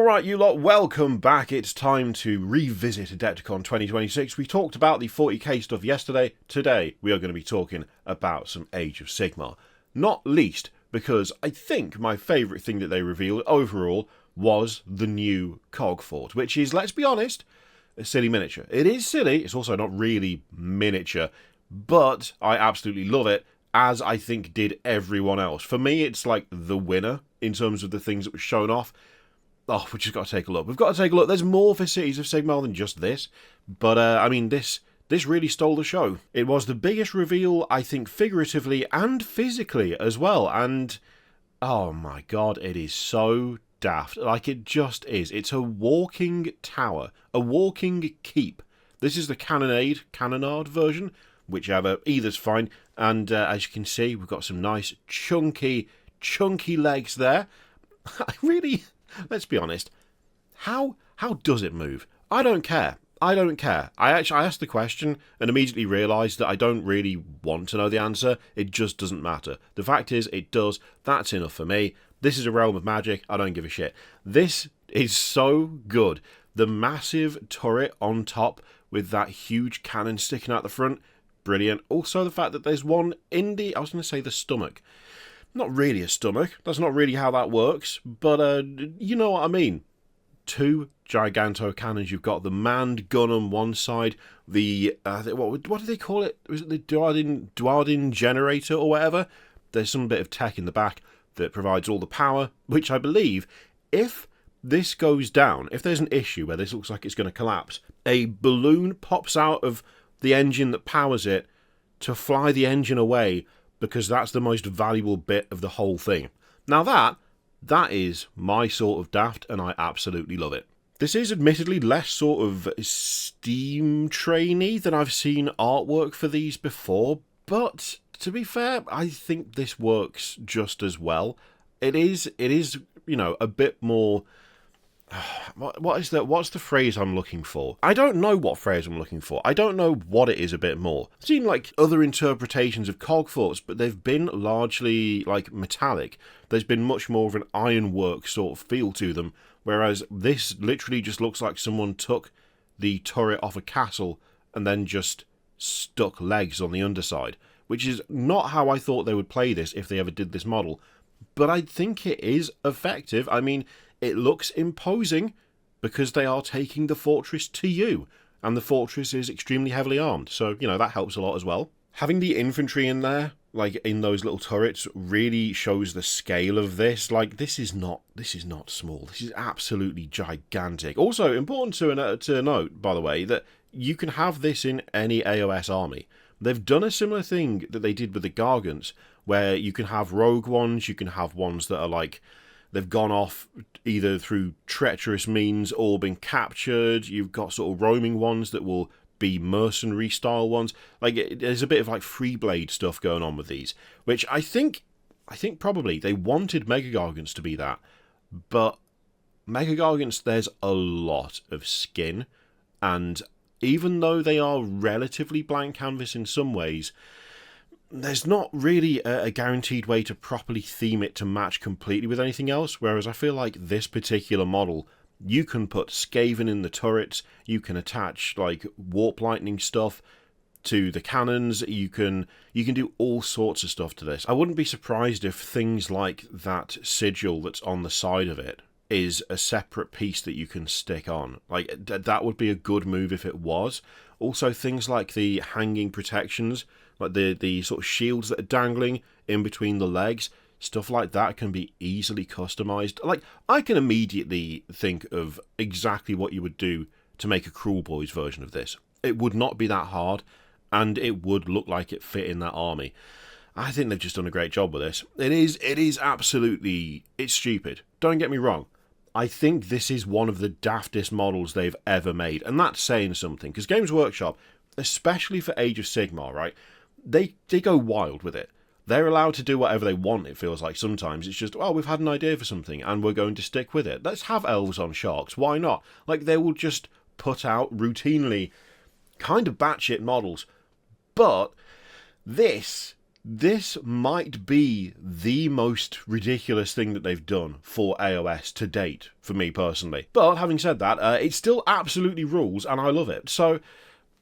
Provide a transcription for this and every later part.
Alright, you lot, welcome back. It's time to revisit Adepticon 2026. We talked about the 40k stuff yesterday. Today, we are going to be talking about some Age of Sigmar. Not least because I think my favourite thing that they revealed overall was the new Cogfort, which is, let's be honest, a silly miniature. It is silly, it's also not really miniature, but I absolutely love it, as I think did everyone else. For me, it's like the winner in terms of the things that were shown off. Oh, we've just got to take a look. We've got to take a look. There's more for Cities of Sigmar than just this. But, I mean, this really stole the show. It was the biggest reveal, I think, figuratively and physically as well. And, oh my god, it is so daft. Like, it just is. It's a walking tower. A walking keep. This is the Cannonade version. Whichever. Either's fine. And, as you can see, we've got some nice, chunky legs there. I really... Let's be honest, how does it move? I don't care. I asked the question and immediately realised that I don't really want to know the answer. It just doesn't matter. The fact is, it does. That's enough for me. This is a realm of magic. I don't give a shit. This is so good. The massive turret on top with that huge cannon sticking out the front. Brilliant. Also, the fact that there's one in the... I was going to say the stomach. Not really a stomach. That's not really how that works. But, you know what I mean. Two giganto cannons. You've got the manned gun on one side. The, what do they call it? Was it the Duardin generator or whatever? There's some bit of tech in the back that provides all the power, which I believe, if this goes down, if there's an issue where this looks like it's going to collapse, a balloon pops out of the engine that powers it to fly the engine away, because that's the most valuable bit of the whole thing. Now that is my sort of daft, and I absolutely love it. This is admittedly less sort of Steam trainy than I've seen artwork for these before, but to be fair, I think this works just as well. It is, you know, a bit more... What's the phrase I'm looking for? I don't know what phrase I'm looking for. I don't know what it is a bit more. I've seen, like, other interpretations of Cogforts, but they've been largely, like, metallic. There's been much more of an ironwork sort of feel to them, whereas this literally just looks like someone took the turret off a castle and then just stuck legs on the underside, which is not how I thought they would play this if they ever did this model. But I think it is effective. I mean... It looks imposing because they are taking the fortress to you, and the fortress is extremely heavily armed, so, you know, that helps a lot as well. Having the infantry in there, like, in those little turrets, really shows the scale of this. Like, this is not small. This is absolutely gigantic. Also, important to note, by the way, that you can have this in any AOS army. They've done a similar thing that they did with the Gargants, where you can have rogue ones, you can have ones that are like... They've gone off either through treacherous means or been captured. You've got sort of roaming ones that will be mercenary style ones. Like, there's a bit of like free blade stuff going on with these, which I think probably they wanted Mega Gargants to be that, but Mega Gargants, there's a lot of skin, and even though they are relatively blank canvas in some ways, there's not really a guaranteed way to properly theme it to match completely with anything else, whereas I feel like this particular model, you can put Scaven in the turrets, you can attach like warp lightning stuff to the cannons, you can do all sorts of stuff to this. I wouldn't be surprised if things like that sigil that's on the side of it is a separate piece that you can stick on. Like, that would be a good move if it was. Also, things like the hanging protections, like the sort of shields that are dangling in between the legs, stuff like that can be easily customized. Like, I can immediately think of exactly what you would do to make a Cruel Boys version of this. It would not be that hard, and it would look like it fit in that army. I think they've just done a great job with this. It is absolutely... It's stupid. Don't get me wrong. I think this is one of the daftest models they've ever made, and that's saying something, because Games Workshop, especially for Age of Sigmar, right, they go wild with it. They're allowed to do whatever they want, it feels like sometimes. It's just, well, we've had an idea for something, and we're going to stick with it. Let's have elves on sharks, why not? Like, they will just put out routinely kind of batshit models, but this This might be the most ridiculous thing that they've done for AOS to date, for me personally. But having said that, it still absolutely rules, and I love it. So,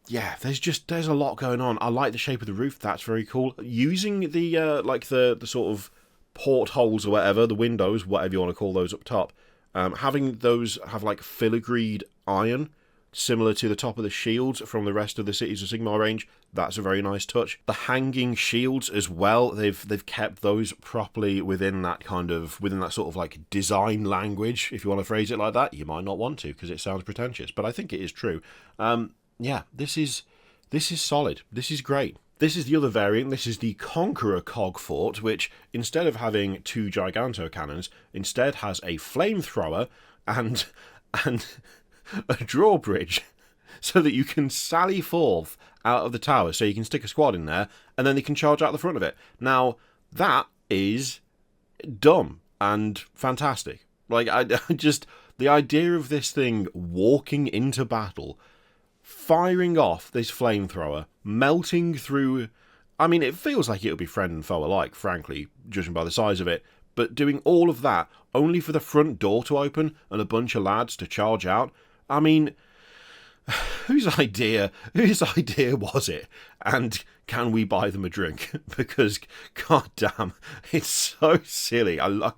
yeah, there's a lot going on. I like the shape of the roof. That's very cool. Using the like the sort of portholes or whatever, the windows, whatever you want to call those up top, having those have like filigreed iron, similar to the top of the shields from the rest of the Cities of Sigmar range. That's a very nice touch. The hanging shields as well, they've kept those properly within that sort of like design language, if you want to phrase it like that. You might not want to because it sounds pretentious, but I think it is true. Yeah, this is solid. This is great. This is the other variant. This is the Conqueror Cogfort, which instead of having 2 Giganto cannons, instead has a flamethrower and a drawbridge, so that you can sally forth out of the tower. So you can stick a squad in there, and then they can charge out the front of it. Now, that is dumb and fantastic. Like, I just... the idea of this thing walking into battle, firing off this flamethrower, melting through... I mean, it feels like it would be friend and foe alike, frankly, judging by the size of it. But doing all of that, only for the front door to open and a bunch of lads to charge out... I mean, whose idea was it? And can we buy them a drink? Because, goddamn, it's so silly. I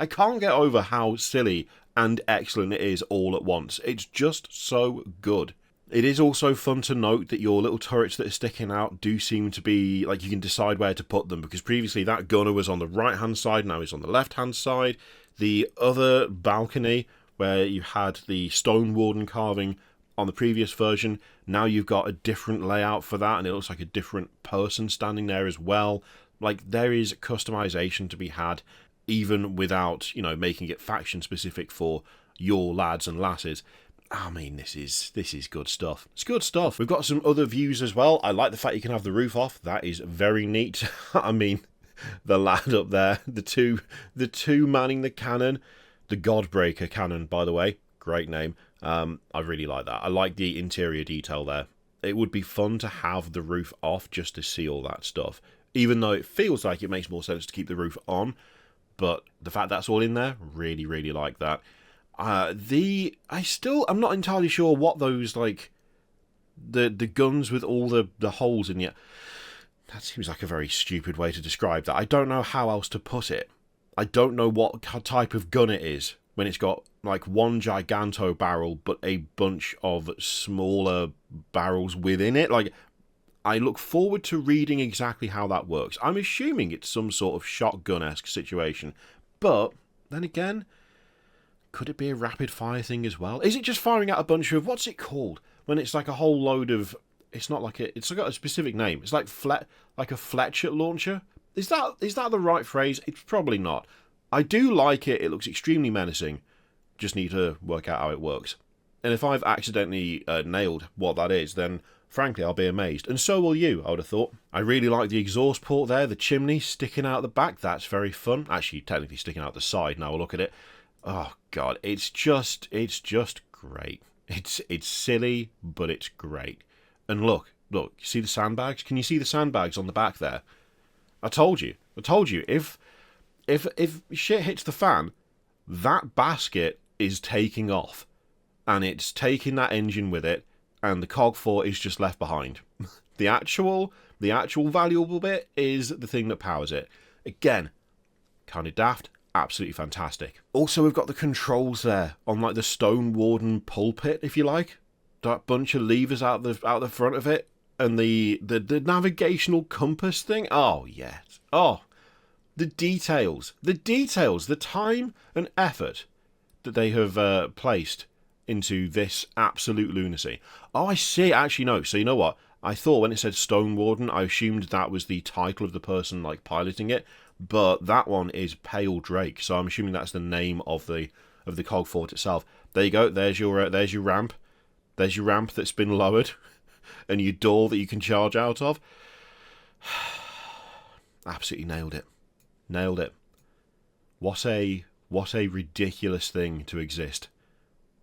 can't get over how silly and excellent it is all at once. It's just so good. It is also fun to note that your little turrets that are sticking out do seem to be, like, you can decide where to put them, because previously that gunner was on the right-hand side, now he's on the left-hand side. The other balcony, where you had the Stone Warden carving on the previous version, now you've got a different layout for that, and it looks like a different person standing there as well. Like, there is customization to be had, even without, you know, making it faction specific for your lads and lasses. I mean, this is good stuff. It's good stuff. We've got some other views as well. I like the fact you can have the roof off. That is very neat. I mean, the lad up there, the two manning the cannon. The Godbreaker cannon, by the way. Great name. I really like that. I like the interior detail there. It would be fun to have the roof off just to see all that stuff. Even though it feels like it makes more sense to keep the roof on. But the fact that's all in there, really, really like that. I'm not entirely sure what those, like, the guns with all the holes in it. That seems like a very stupid way to describe that. I don't know how else to put it. I don't know what type of gun it is when it's got, like, one Giganto barrel but a bunch of smaller barrels within it. Like, I look forward to reading exactly how that works. I'm assuming it's some sort of shotgun-esque situation. But, then again, could it be a rapid-fire thing as well? Is it just firing out a bunch of... what's it called? When it's like a whole load of... it's not like a... it's got a specific name. It's like a Fletcher launcher. Is that the right phrase? It's probably not. I do like it. It looks extremely menacing. Just need to work out how it works. And if I've accidentally nailed what that is, then frankly I'll be amazed. And so will you, I would have thought. I really like the exhaust port there, the chimney sticking out the back. That's very fun. Actually, technically sticking out the side now I look at it. Oh god, it's just great. It's silly, but it's great. And look, you see the sandbags? Can you see the sandbags on the back there? I told you. If shit hits the fan, that basket is taking off, and it's taking that engine with it, and the Cogfort is just left behind. The actual valuable bit is the thing that powers it. Again, kind of daft, absolutely fantastic. Also, we've got the controls there on, like, the Stone Warden pulpit, if you like. That bunch of levers out the front of it, and the navigational compass thing. Oh yes. Oh, the details, the time and effort that they have placed into this absolute lunacy. Oh, I see. Actually, no. So you know what? I thought when it said Stone Warden, I assumed that was the title of the person, like, piloting it. But that one is Pale Drake, so I'm assuming that's the name of the Cogfort itself. There you go. There's your ramp. There's your ramp that's been lowered, and your door that you can charge out of. Absolutely nailed it. Nailed it. What a ridiculous thing to exist.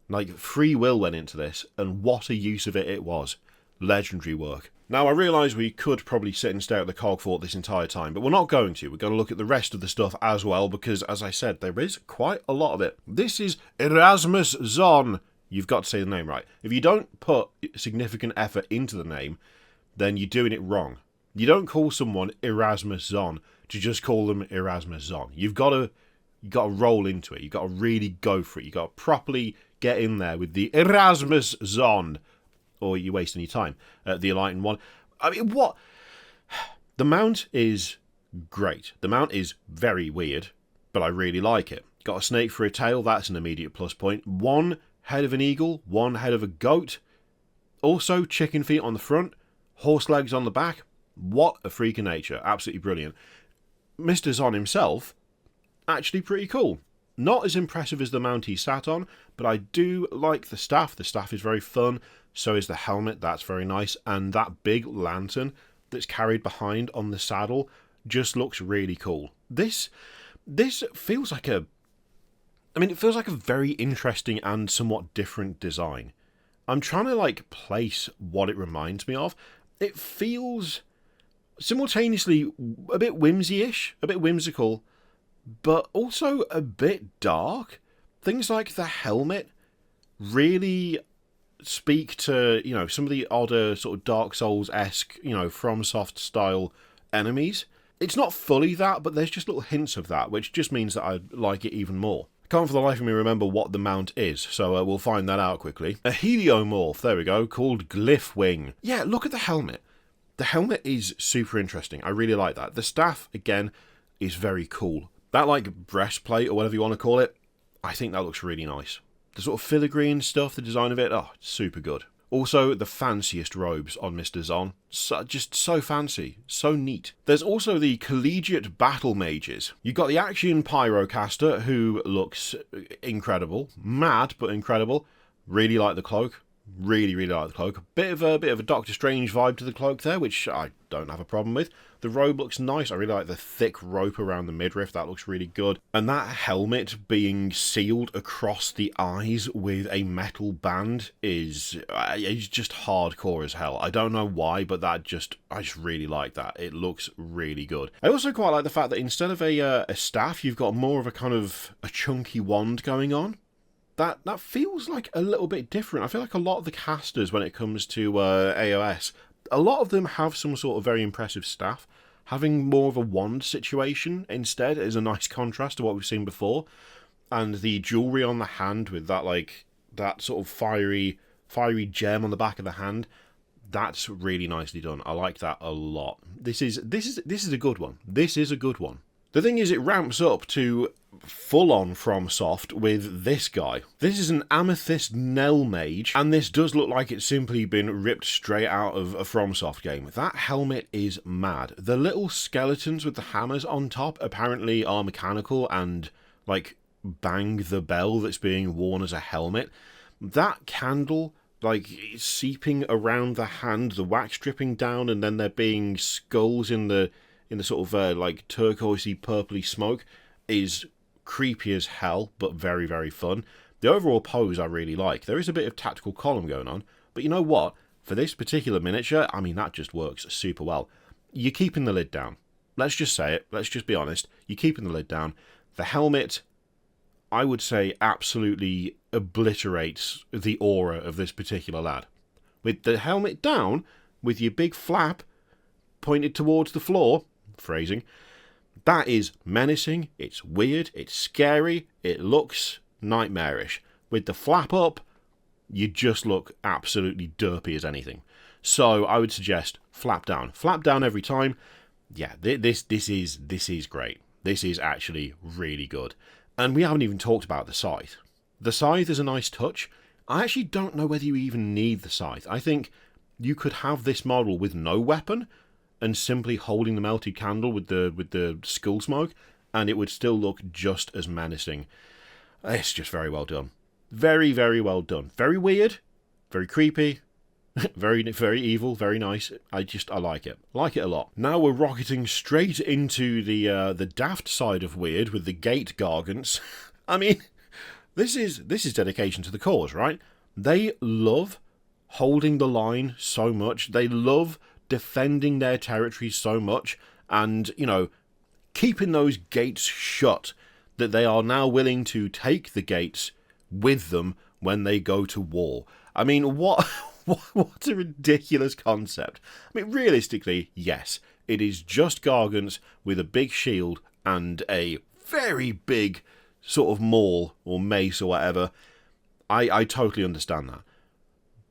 Like, free will went into this, and what a use of it was. legendary work. Now, I realise we could probably sit and stare at the Cogfort this entire time, but we're not going to. We're going to look at the rest of the stuff as well, because, as I said, there is quite a lot of it. This is Erasmus Zonn. You've got to say the name right. If you don't put significant effort into the name, then you're doing it wrong. You don't call someone Erasmus Zonn to just call them Erasmus Zonn. You've got to roll into it. You've got to really go for it. You've got to properly get in there with the Erasmus Zonn, or you're wasting your time. The Enlightened one. I mean, what? The mount is great. The mount is very weird, but I really like it. Got a snake for a tail. That's an immediate plus point. One head of an eagle. One head of a goat. Also, chicken feet on the front. Horse legs on the back. What a freak of nature. Absolutely brilliant. Mr. Zonn himself, actually pretty cool. Not as impressive as the mount he sat on, but I do like the staff. The staff is very fun. So is the helmet. That's very nice. And that big lantern that's carried behind on the saddle just looks really cool. This feels like it feels like a very interesting and somewhat different design. I'm trying to, place what it reminds me of. It feels simultaneously a bit whimsy-ish, a bit whimsical, but also a bit dark. Things like the helmet really speak to, some of the odder sort of Dark Souls-esque, FromSoft style enemies. It's not fully that, but there's just little hints of that, which just means that I like it even more. I can't for the life of me remember what the mount is, so we'll find that out quickly. A heliomorph, there we go, called Glyphwing. Yeah, look at the helmet. The helmet is super interesting. I really like that. The staff, again, is very cool. That, breastplate, or whatever you want to call it, I think that looks really nice. The sort of filigree stuff, the design of it, super good. Also, the fanciest robes on Mr. Zonn. Just so fancy, so neat. There's also the Collegiate Battle Mages. You've got the Action Pyrocaster, who looks incredible. Mad, but incredible. Really like the cloak. Really, really like the cloak. Bit of a Doctor Strange vibe to the cloak there, which I don't have a problem with. The robe looks nice. I really like the thick rope around the midriff. That looks really good. And that helmet being sealed across the eyes with a metal band is just hardcore as hell. I don't know why, but I just really like that. It looks really good. I also quite like the fact that instead of a staff, you've got more of a kind of a chunky wand going on. That feels like a little bit different. I feel like a lot of the casters, when it comes to AOS, a lot of them have some sort of very impressive staff. Having more of a wand situation instead is a nice contrast to what we've seen before. And the jewellery on the hand with that sort of fiery gem on the back of the hand, that's really nicely done. I like that a lot. This is a good one. This is a good one. The thing is, it ramps up to full-on FromSoft with this guy. This is an Amethyst Nell Mage, and this does look like it's simply been ripped straight out of a FromSoft game. That helmet is mad. The little skeletons with the hammers on top apparently are mechanical and, bang the bell that's being worn as a helmet. That candle, seeping around the hand, the wax dripping down, and then there being skulls in the sort of turquoisey purpley smoke is creepy as hell, but very, very fun. The overall pose I really like. There is a bit of tactical column going on, but you know what? For this particular miniature, that just works super well. You're keeping the lid down. Let's just say it. Let's just be honest. You're keeping the lid down. The helmet, I would say, absolutely obliterates the aura of this particular lad. With the helmet down, with your big flap pointed towards the floor, phrasing, that is menacing, it's weird, it's scary, it looks nightmarish. With the flap up, you just look absolutely derpy as anything. So I would suggest flap down. Flap down every time. Yeah, this is great. This is actually really good. And we haven't even talked about the scythe. The scythe is a nice touch. I actually don't know whether you even need the scythe. I think you could have this model with no weapon and simply holding the melted candle with the skull smoke, and it would still look just as menacing. It's just very well done. Very, very well done. Very weird, very creepy, very, very evil, very nice. I like it. Like it a lot. Now we're rocketing straight into the daft side of weird with the gate gargants. This is dedication to the cause, right? They love holding the line so much. They love defending their territories so much and, you know, keeping those gates shut that they are now willing to take the gates with them when they go to war. I mean, what a ridiculous concept. I mean, realistically, yes, it is just gargants with a big shield and a very big sort of maul or mace or whatever. I totally understand that.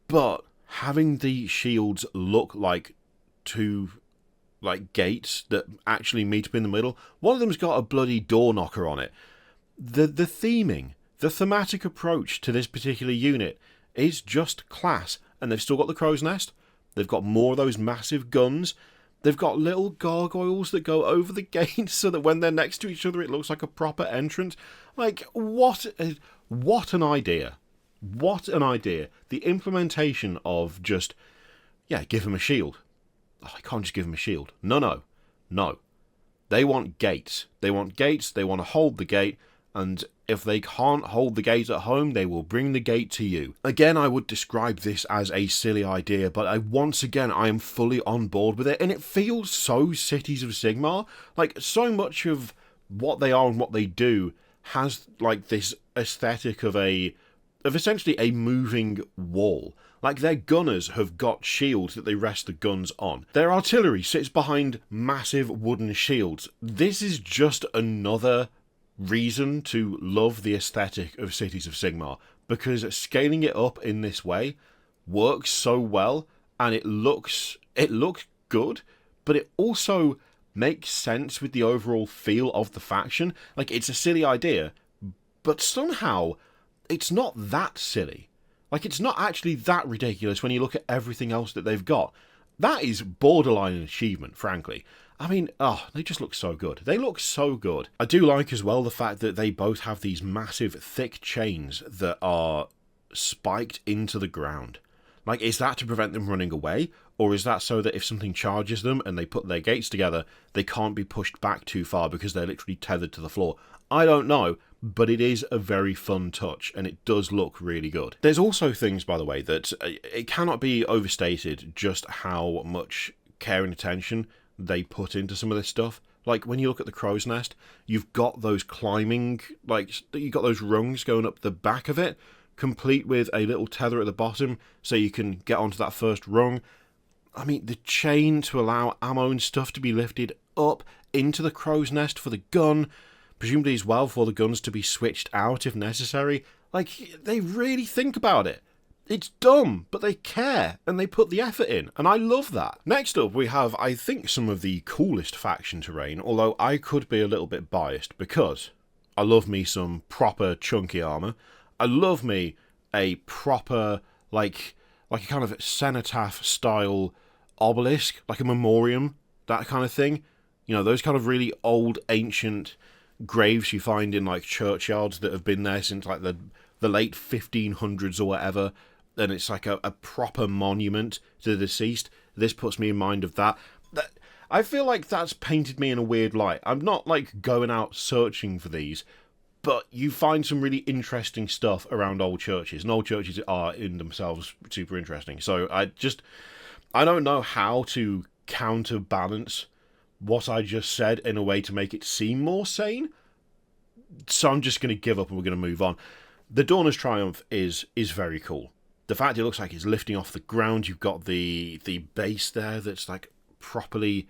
But having the shields look like two gates that actually meet up in the middle, one of them's got a bloody door knocker on it. The theming, the thematic approach to this particular unit is just class. And they've still got the crow's nest. They've got more of those massive guns. They've got little gargoyles that go over the gates so that when they're next to each other it looks like a proper entrance. Like, what an idea. What an idea. The implementation of just, yeah, give them a shield. Oh, I can't just give them a shield. No. They want gates. They want gates. They want to hold the gate. And if they can't hold the gate at home, they will bring the gate to you. Again, I would describe this as a silly idea, but I am fully on board with it. And it feels so Cities of Sigmar. Like, so much of what they are and what they do has, like, this aesthetic of essentially a moving wall. Like, their gunners have got shields that they rest the guns on. Their artillery sits behind massive wooden shields. This is just another reason to love the aesthetic of Cities of Sigmar, because scaling it up in this way works so well, and it looks good, but it also makes sense with the overall feel of the faction. Like, it's a silly idea, but somehow it's not that silly. Like, it's not actually that ridiculous when you look at everything else that they've got. That is borderline an achievement, frankly. I mean, they just look so good. They look so good. I do like as well the fact that they both have these massive, thick chains that are spiked into the ground. Like, is that to prevent them running away? Or is that so that if something charges them and they put their gates together, they can't be pushed back too far because they're literally tethered to the floor? I don't know, but it is a very fun touch, and it does look really good. There's also things, by the way, that it cannot be overstated just how much care and attention they put into some of this stuff. Like, when you look at the crow's nest, you've got those climbing, you've got those rungs going up the back of it, complete with a little tether at the bottom so you can get onto that first rung. I mean, the chain to allow ammo and stuff to be lifted up into the crow's nest for the gun, presumably as well for the guns to be switched out if necessary. Like, they really think about it. It's dumb, but they care, and they put the effort in, and I love that. Next up, we have, I think, some of the coolest faction terrain, although I could be a little bit biased, because I love me some proper chunky armour. I love me a proper, like a kind of cenotaph-style obelisk, like a memoriam, that kind of thing. You know, those kind of really old, ancient graves you find in, like, churchyards that have been there since, like, the late 1500s or whatever, and it's like a proper monument to the deceased. This puts me in mind of that. I feel like that's painted me in a weird light. I'm not, like, going out searching for these, but you find some really interesting stuff around old churches, and old churches are in themselves super interesting. So I don't know how to counterbalance what I just said in a way to make it seem more sane, so I'm just going to give up and we're going to move on. The Dorner's Triumph is very cool. The fact it looks like it's lifting off the ground, you've got the base there that's like properly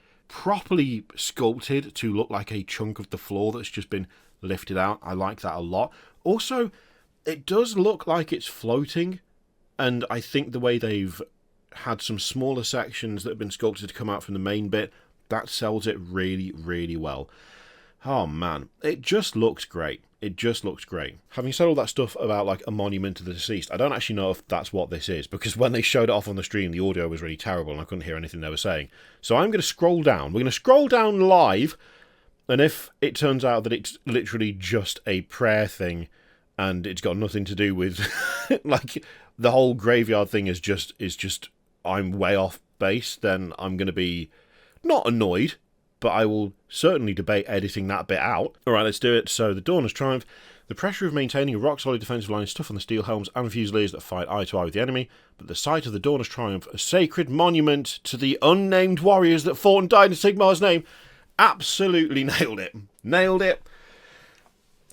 sculpted to look like a chunk of the floor that's just been lifted out. I like that a lot. Also, it does look like it's floating, and I think the way they've had some smaller sections that have been sculpted to come out from the main bit, that sells it really, really well. Oh man, it just looks great. It just looks great. Having said all that stuff about, like, a monument to the deceased, I don't actually know if that's what this is, because when they showed it off on the stream, the audio was really terrible and I couldn't hear anything they were saying. So I'm going to scroll down. We're going to scroll down live, and if it turns out that it's literally just a prayer thing and it's got nothing to do with, like, the whole graveyard thing is just I'm way off base, then I'm going to be not annoyed, but I will certainly debate editing that bit out. Alright, let's do it. So, the Dorner's Triumph. The pressure of maintaining a rock-solid defensive line is tough on the steel helms and fusiliers that fight eye to eye with the enemy, but the sight of the Dawners' Triumph, a sacred monument to the unnamed warriors that fought and died in Sigmar's name, absolutely nailed it. Nailed it.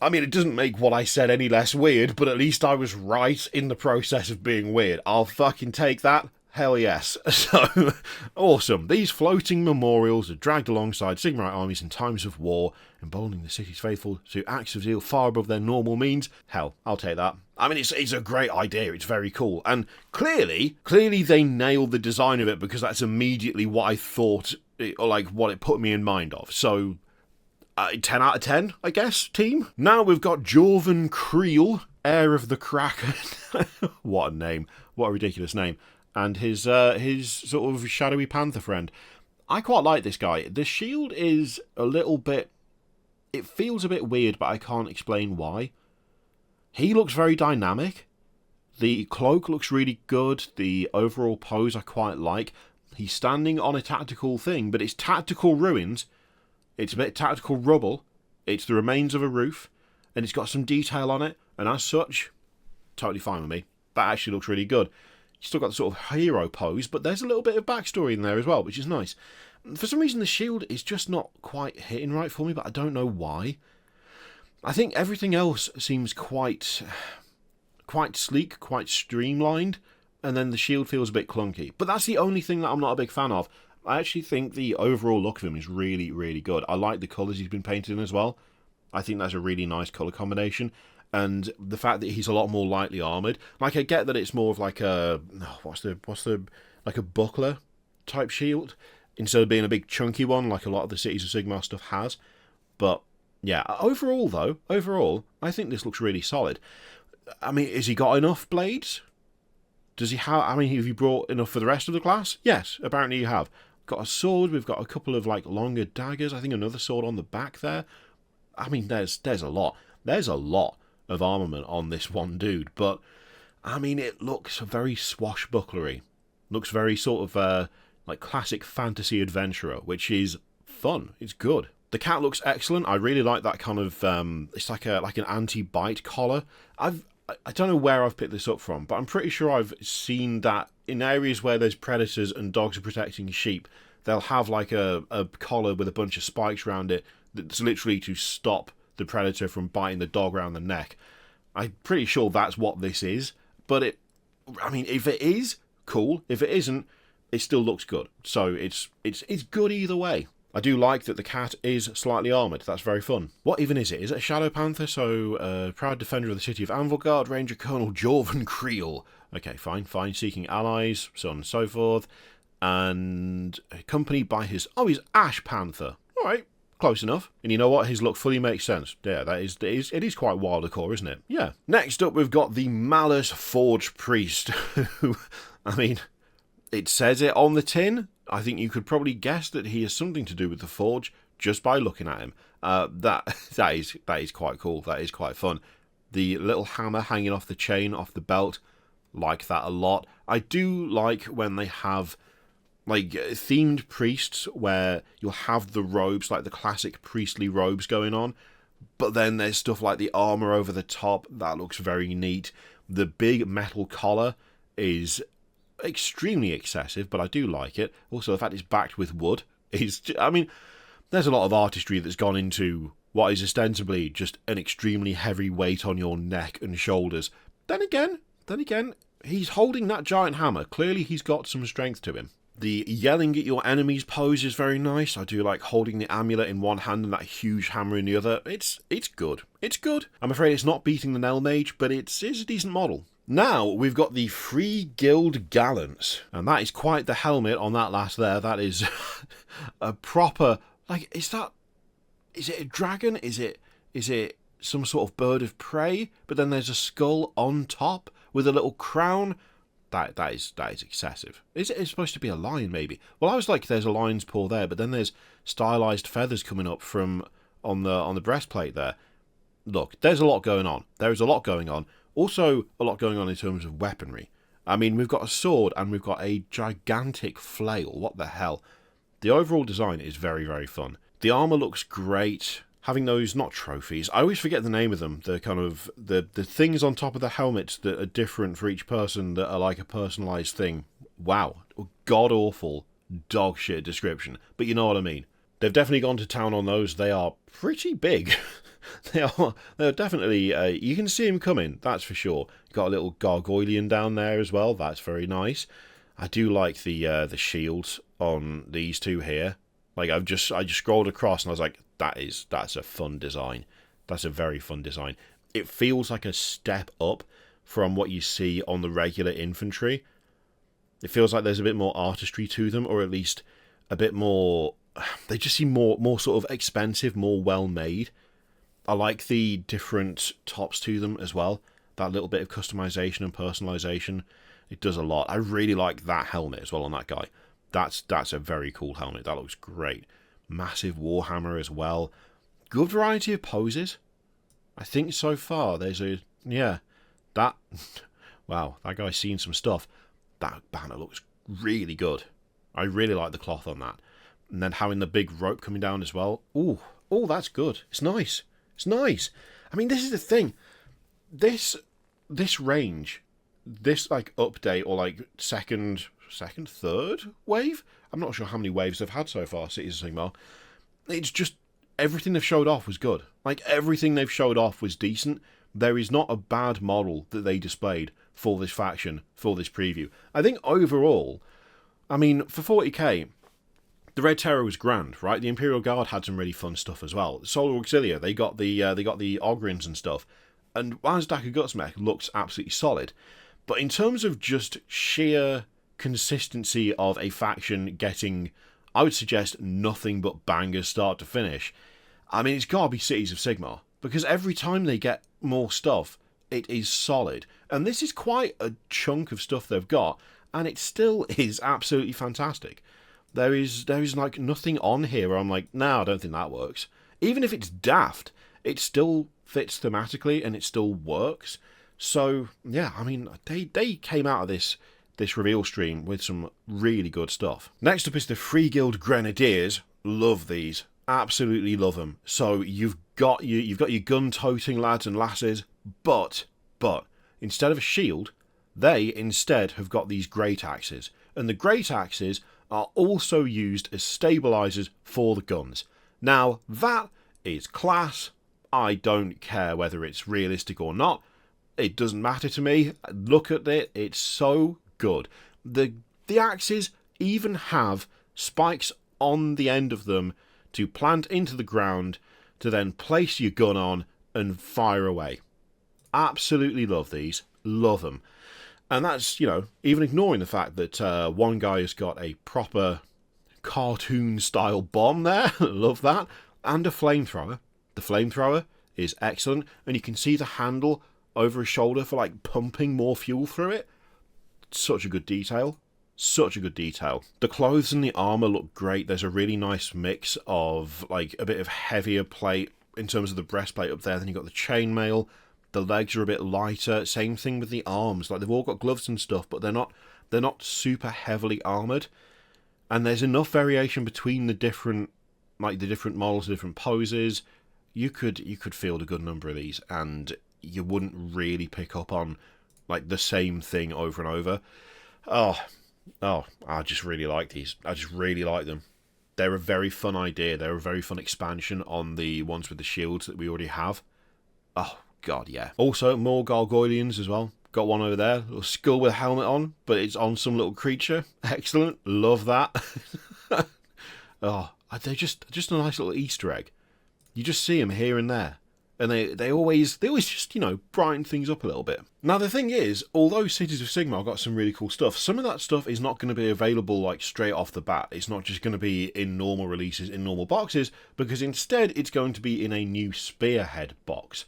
I mean, it doesn't make what I said any less weird, but at least I was right in the process of being weird. I'll fucking take that. Hell yes. So, awesome. These floating memorials are dragged alongside Sigmarite armies in times of war, emboldening the city's faithful to acts of zeal far above their normal means. Hell, I'll take that. I mean, it's a great idea. It's very cool. And clearly they nailed the design of it, because that's immediately what I thought, or like what it put me in mind of. So, 10 out of 10, I guess, team. Now we've got Jorvan Kreel, heir of the Kraken. What a name. What a ridiculous name. And his sort of shadowy panther friend. I quite like this guy. The shield is a little bit... It feels a bit weird, but I can't explain why. He looks very dynamic. The cloak looks really good. The overall pose I quite like. He's standing on a tactical thing, but it's tactical ruins. It's a bit tactical rubble. It's the remains of a roof. And it's got some detail on it. And as such, totally fine with me. That actually looks really good. You've still got the sort of hero pose, but there's a little bit of backstory in there as well, which is nice. For some reason, the shield is just not quite hitting right for me, but I don't know why. I think everything else seems quite sleek, quite streamlined, and then the shield feels a bit clunky. But that's the only thing that I'm not a big fan of. I actually think the overall look of him is really, really good. I like the colours he's been painted in as well. I think that's a really nice colour combination. And the fact that he's a lot more lightly armoured. Like, I get that it's more of like a... like a buckler type shield, instead of being a big chunky one like a lot of the Cities of Sigmar stuff has. But, yeah, overall, I think this looks really solid. I mean, has he got enough blades? Does he have... I mean, have you brought enough for the rest of the class? Yes, apparently you have. Got a sword, we've got a couple of, like, longer daggers. I think another sword on the back there. I mean, there's a lot. There's a lot of armament on this one dude, but I mean, it looks very swashbucklery. Looks very sort of like classic fantasy adventurer, which is fun. It's good. The cat looks excellent. I really like that kind of it's like an anti-bite collar. I don't know where I've picked this up from, but I'm pretty sure I've seen that in areas where there's predators and dogs are protecting sheep. They'll have like a collar with a bunch of spikes around it that's literally to stop the predator from biting the dog around the neck. I'm pretty sure that's what this is, but I mean, if it is, cool. If it isn't, it still looks good. So it's good either way. I do like that the cat is slightly armoured. That's very fun. What even is it? Is it a Shadow Panther? So, proud defender of the city of Anvilgard, Ranger Colonel Jorvan Kreel. Okay, fine. Seeking allies, so on and so forth. And accompanied by his Ash Panther. Alright. Close enough. And you know what? His look fully makes sense. Yeah, it is quite Wildercore, isn't it? Yeah. Next up, we've got the Malice Forge Priest. Who, I mean, it says it on the tin. I think you could probably guess that he has something to do with the Forge just by looking at him. That is quite cool. That is quite fun. The little hammer hanging off the chain, off the belt, like that a lot. I do like when they have like themed priests where you'll have the robes, like the classic priestly robes going on, but then there's stuff like the armor over the top. That looks very neat. The big metal collar is extremely excessive, but I do like it. Also, the fact it's backed with wood is, I mean, there's a lot of artistry that's gone into what is ostensibly just an extremely heavy weight on your neck and shoulders. Then again, he's holding that giant hammer. Clearly he's got some strength to him. The yelling at your enemies pose is very nice. I do like holding the amulet in one hand and that huge hammer in the other. It's good. It's good. I'm afraid it's not beating the Nell Mage, but it's a decent model. Now, we've got the Free Guild Gallants. And that is quite the helmet on that last there. That is a proper... Like, is it a dragon? Is it some sort of bird of prey? But then there's a skull on top with a little crown. That is excessive. Is it supposed to be a lion, maybe? Well, I was like, there's a lion's paw there, but then there's stylized feathers coming up from on the breastplate there. Look, there's a lot going on. There is a lot going on. Also, a lot going on in terms of weaponry. I mean, we've got a sword and we've got a gigantic flail. What the hell? The overall design is very, very fun. The armor looks great. having those, not trophies, I always forget the name of them, the kind of, the things on top of the helmets that are different for each person that are like a personalised thing. Wow, god-awful, dog shit description, but you know what I mean. They've definitely gone to town on those. They are pretty big. They're definitely, you can see them coming, that's for sure. Got a little gargoylian down there as well, that's very nice. I do like the shields on these two here. Like, I just scrolled across and I was like, that's a fun design. That's a very fun design. It feels like a step up from what you see on the regular infantry. It feels like there's a bit more artistry to them, or at least a bit more... They just seem more sort of expensive, more well-made. I like the different tops to them as well. That little bit of customization and personalization. It does a lot. I really like that helmet as well on that guy. That's a very cool helmet. That looks great. Massive Warhammer as well. Good variety of poses. I think so far there's a... Yeah. That... Wow, that guy's seen some stuff. That banner looks really good. I really like the cloth on that. And then having the big rope coming down as well. Ooh, that's good. It's nice. It's nice. I mean, this is the thing. This range, this like update or like second, third wave. I'm not sure how many waves they've had so far. Cities of Sigmar. It's just everything they've showed off was good. Like everything they've showed off was decent. There is not a bad model that they displayed for this faction, for this preview. I think overall, I mean, for 40k, the Red Terror was grand, right? The Imperial Guard had some really fun stuff as well. Solar Auxilia, they got the Ogrins and stuff, and Wansdaka Gutsmech looks absolutely solid. But in terms of just sheer consistency of a faction getting, I would suggest, nothing but bangers start to finish, I mean, it's got to be Cities of Sigmar, because every time they get more stuff, it is solid. And this is quite a chunk of stuff they've got, and it still is absolutely fantastic. There is like nothing on here where I'm like, no, I don't think that works. Even if it's daft, it still fits thematically and it still works. So yeah, I mean, they came out of this reveal stream with some really good stuff. Next up is the Free Guild Grenadiers. Love these, absolutely love them. So you've got your gun-toting lads and lasses, but instead of a shield, they instead have got these great axes, and the great axes are also used as stabilizers for the guns. Now, that is class. I don't care whether it's realistic or not. It doesn't matter to me. Look at it. It's so good. The axes even have spikes on the end of them to plant into the ground to then place your gun on and fire away. Absolutely love these. Love them. And that's, you know, even ignoring the fact that one guy has got a proper cartoon-style bomb there. Love that. And a flamethrower. The flamethrower is excellent. And you can see the handle over his shoulder for, like, pumping more fuel through it. Such a good detail. Such a good detail. The clothes and the armour look great. There's a really nice mix of, like, a bit of heavier plate in terms of the breastplate up there. Then you've got the chainmail. The legs are a bit lighter. Same thing with the arms. Like, they've all got gloves and stuff, but they're not super heavily armoured. And there's enough variation between the different models, the different poses. You could field a good number of these, and you wouldn't really pick up on like the same thing over and over. Oh, I just really like these. I just really like them. They're a very fun idea. They're a very fun expansion on the ones with the shields that we already have. Oh, God, yeah. Also, more Gargoylians as well. Got one over there. A little skull with a helmet on, but it's on some little creature. Excellent. Love that. Oh, they're just a nice little Easter egg. You just see them here and there. And they always just, you know, brighten things up a little bit. Now, the thing is, although Cities of Sigmar got some really cool stuff, some of that stuff is not going to be available, like, straight off the bat. It's not just going to be in normal releases, in normal boxes, because instead it's going to be in a new Spearhead box.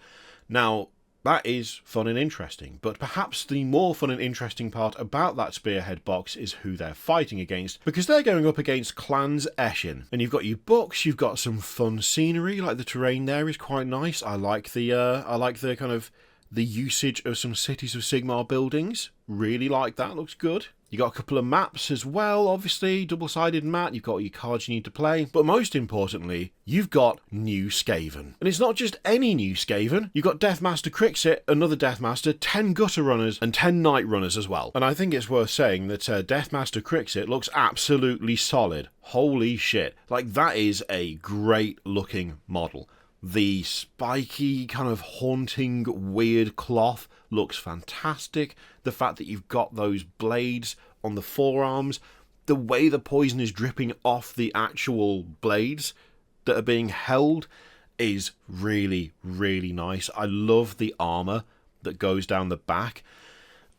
Now, that is fun and interesting, but perhaps the more fun and interesting part about that Spearhead box is who they're fighting against, because they're going up against Clans Eshin. And you've got your books, you've got some fun scenery, like the terrain there is quite nice. I like the kind of the usage of some Cities of Sigmar buildings. Really like that, looks good. You got a couple of maps as well, obviously, double-sided map, you've got all your cards you need to play, but most importantly, you've got new Skaven. And it's not just any new Skaven, you've got Deathmaster Crixxit, another Deathmaster, 10 Gutter Runners, and 10 Night Runners as well. And I think it's worth saying that Deathmaster Crixxit looks absolutely solid. Holy shit. Like, that is a great looking model. The spiky, kind of haunting, weird cloth looks fantastic. The fact that you've got those blades on the forearms, the way the poison is dripping off the actual blades that are being held is really, really nice. I love the armor that goes down the back.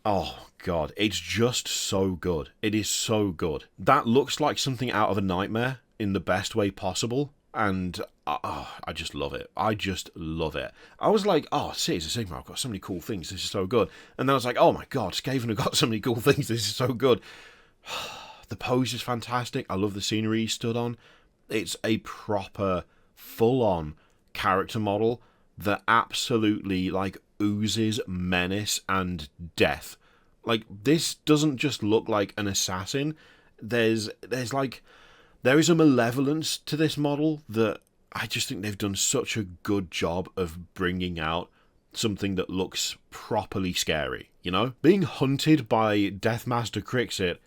Oh, God, it's just so good. It is so good. That looks like something out of a nightmare in the best way possible. And I just love it. I just love it. I was like, oh, Cities of Sigmar, I've got so many cool things. This is so good. And then I was like, oh my God, Skaven have got so many cool things. This is so good. The pose is fantastic. I love the scenery he stood on. It's a proper, full-on character model that absolutely, like, oozes menace and death. Like, this doesn't just look like an assassin. There is a malevolence to this model that I just think they've done such a good job of bringing out something that looks properly scary, you know? Being hunted by Deathmaster Crixxit,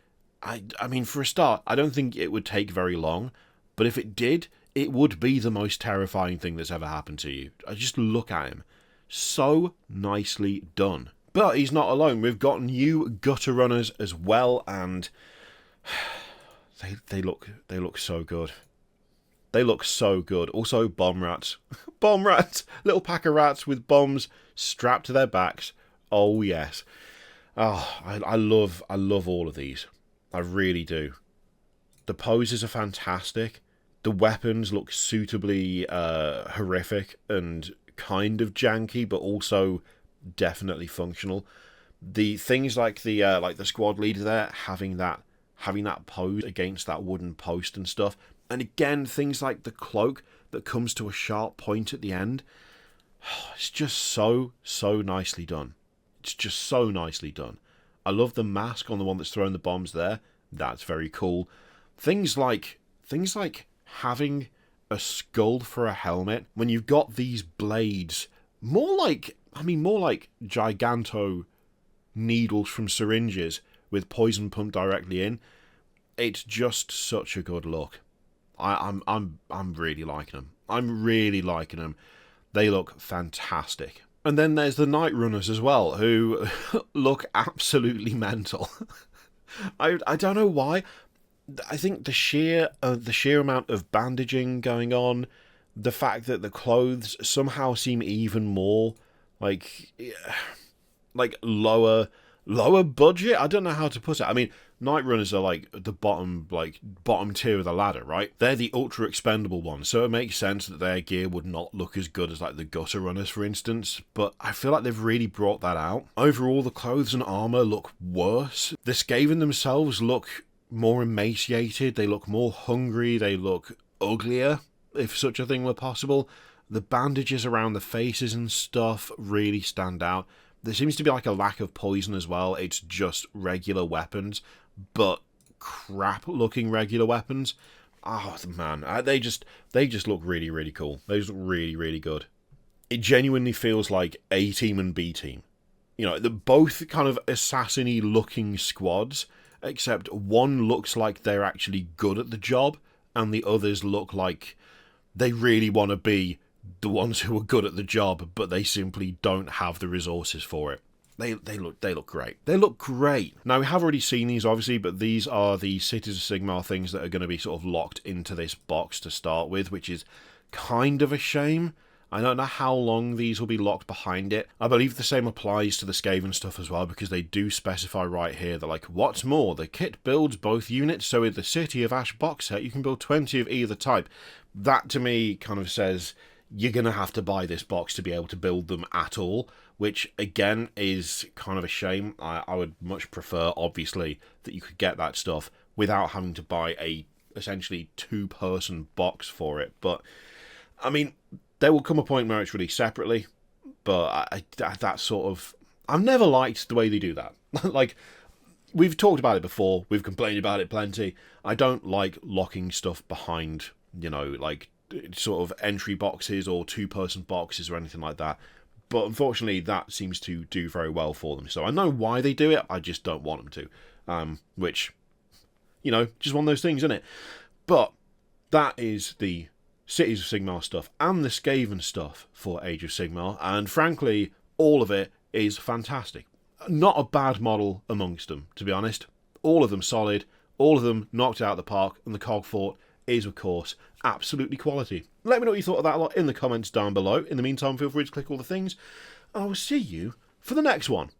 I mean, for a start, I don't think it would take very long, but if it did, it would be the most terrifying thing that's ever happened to you. I just look at him. So nicely done. But he's not alone. We've got new Gutter Runners as well, and they look so good. They look so good. Also, bomb rats. Bomb rats! Little pack of rats with bombs strapped to their backs. Oh, yes. Oh, I love all of these. I really do. The poses are fantastic. The weapons look suitably horrific and kind of janky, but also definitely functional. The things like the squad leader there, having that pose against that wooden post and stuff. And again, things like the cloak that comes to a sharp point at the end. It's just so nicely done. It's just so nicely done. I love the mask on the one that's throwing the bombs there. That's very cool. Things like having a skull for a helmet when you've got these blades, more like giganto needles from syringes with poison pumped directly in. It's just such a good look. I'm really liking them. I'm really liking them. They look fantastic. And then there's the Night Runners as well, who look absolutely mental. I don't know why. I think the sheer amount of bandaging going on, the fact that the clothes somehow seem even more like lower budget. I don't know how to put it. I mean, Night Runners are like the bottom tier of the ladder, right? They're the ultra expendable ones, so it makes sense that their gear would not look as good as like the Gutter Runners, for instance. But I feel like they've really brought that out. Overall, the clothes and armor look worse. The Skaven themselves look more emaciated. They look more hungry. They look uglier, if such a thing were possible. The bandages around the faces and stuff really stand out. There seems to be like a lack of poison as well. It's just regular weapons, but crap looking regular weapons. Oh man, they just look really, really cool. They just look really, really good. It genuinely feels like A team and B team. You know, they're both kind of assassin-y looking squads, except one looks like they're actually good at the job, and the others look like they really want to be the ones who are good at the job, but they simply don't have the resources for it. They look great. They look great. Now, we have already seen these, obviously, but these are the Cities of Sigmar things that are going to be sort of locked into this box to start with, which is kind of a shame. I don't know how long these will be locked behind it. I believe the same applies to the Skaven stuff as well, because they do specify right here that, like, what's more, the kit builds both units, so with the City of Ash box set, you can build 20 of either type. That, to me, kind of says you're going to have to buy this box to be able to build them at all, which, again, is kind of a shame. I would much prefer, obviously, that you could get that stuff without having to buy a, essentially, two-person box for it. But, I mean, there will come a point where it's released separately. But that sort of... I've never liked the way they do that. Like, we've talked about it before, we've complained about it plenty. I don't like locking stuff behind, like, sort of entry boxes or two-person boxes or anything like that. But unfortunately, that seems to do very well for them. So I know why they do it, I just don't want them to. Which, just one of those things, isn't it? But that is the Cities of Sigmar stuff and the Skaven stuff for Age of Sigmar. And frankly, all of it is fantastic. Not a bad model amongst them, to be honest. All of them solid, all of them knocked out of the park, and the Cogfort is, of course, absolutely quality. Let me know what you thought of that lot in the comments down below. In the meantime, feel free to click all the things, and I will see you for the next one.